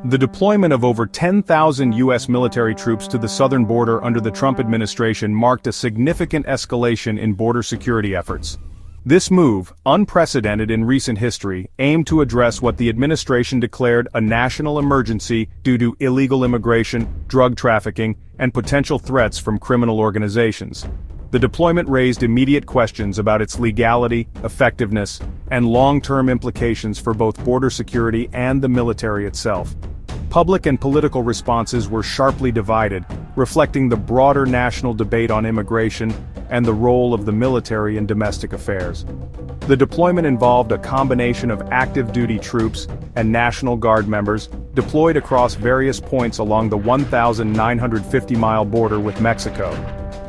The deployment of over 10,000 U.S. military troops to the southern border under the Trump administration marked a significant escalation in border security efforts. This move, unprecedented in recent history, aimed to address what the administration declared a national emergency due to illegal immigration, drug trafficking, and potential threats from criminal organizations. The deployment raised immediate questions about its legality, effectiveness, and long-term implications for both border security and the military itself. Public and political responses were sharply divided, reflecting the broader national debate on immigration and the role of the military in domestic affairs. The deployment involved a combination of active duty troops and National Guard members deployed across various points along the 1,950-mile border with Mexico.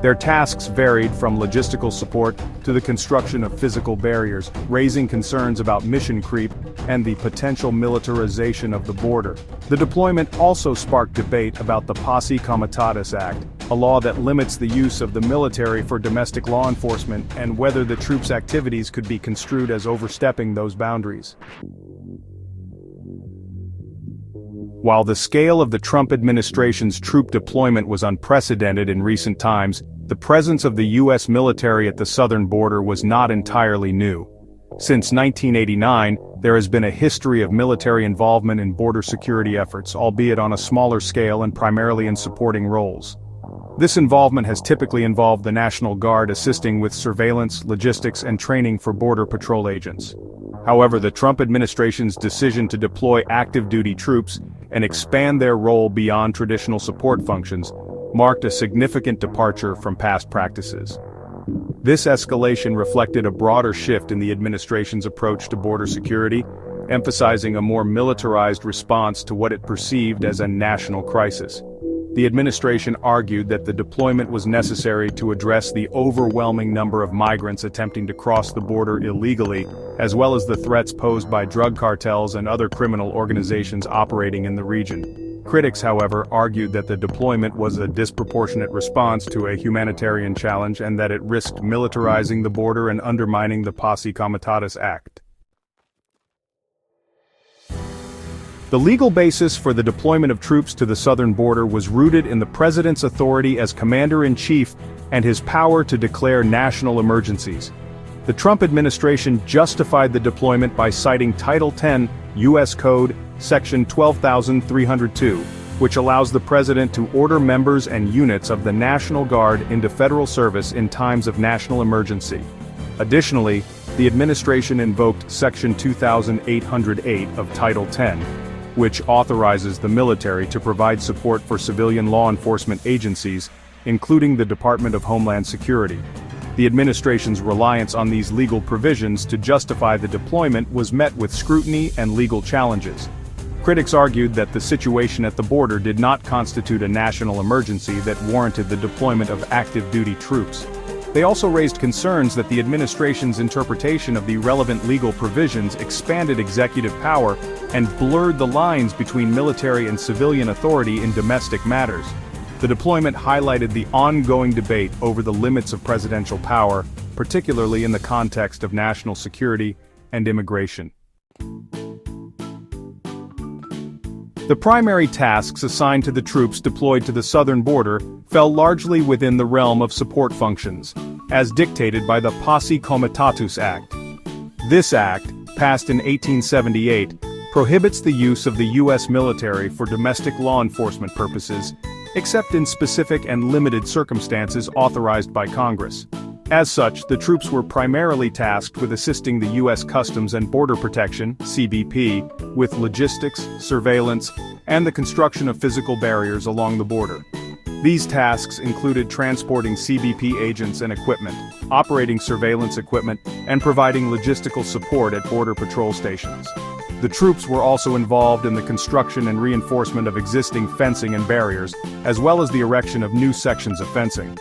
Their tasks varied from logistical support to the construction of physical barriers, raising concerns about mission creep and the potential militarization of the border. The deployment also sparked debate about the Posse Comitatus Act, a law that limits the use of the military for domestic law enforcement and whether the troops' activities could be construed as overstepping those boundaries. While the scale of the Trump administration's troop deployment was unprecedented in recent times, the presence of the U.S. military at the southern border was not entirely new. Since 1989, there has been a history of military involvement in border security efforts, albeit on a smaller scale and primarily in supporting roles. This involvement has typically involved the National Guard assisting with surveillance, logistics, and training for Border Patrol agents. However, the Trump administration's decision to deploy active duty troops and expand their role beyond traditional support functions marked a significant departure from past practices. This escalation reflected a broader shift in the administration's approach to border security, emphasizing a more militarized response to what it perceived as a national crisis. The administration argued that the deployment was necessary to address the overwhelming number of migrants attempting to cross the border illegally, as well as the threats posed by drug cartels and other criminal organizations operating in the region. Critics, however, argued that the deployment was a disproportionate response to a humanitarian challenge and that it risked militarizing the border and undermining the Posse Comitatus Act. The legal basis for the deployment of troops to the southern border was rooted in the president's authority as commander-in-chief and his power to declare national emergencies. The Trump administration justified the deployment by citing Title 10, U.S. Code, Section 12302, which allows the president to order members and units of the National Guard into federal service in times of national emergency. Additionally, the administration invoked Section 2808 of Title 10, which authorizes the military to provide support for civilian law enforcement agencies, including the Department of Homeland Security. The administration's reliance on these legal provisions to justify the deployment was met with scrutiny and legal challenges. Critics argued that the situation at the border did not constitute a national emergency that warranted the deployment of active-duty troops. They also raised concerns that the administration's interpretation of the relevant legal provisions expanded executive power and blurred the lines between military and civilian authority in domestic matters. The deployment highlighted the ongoing debate over the limits of presidential power, particularly in the context of national security and immigration. The primary tasks assigned to the troops deployed to the southern border fell largely within the realm of support functions, as dictated by the Posse Comitatus Act. This act, passed in 1878, prohibits the use of the U.S. military for domestic law enforcement purposes, except in specific and limited circumstances authorized by Congress. As such, the troops were primarily tasked with assisting the U.S. Customs and Border Protection, CBP, with logistics, surveillance, and the construction of physical barriers along the border. These tasks included transporting CBP agents and equipment, operating surveillance equipment, and providing logistical support at Border Patrol stations. The troops were also involved in the construction and reinforcement of existing fencing and barriers, as well as the erection of new sections of fencing.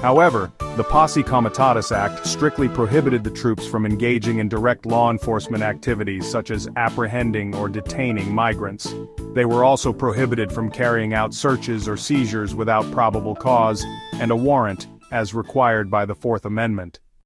However, the Posse Comitatus Act strictly prohibited the troops from engaging in direct law enforcement activities such as apprehending or detaining migrants. They were also prohibited from carrying out searches or seizures without probable cause and a warrant, as required by the Fourth Amendment.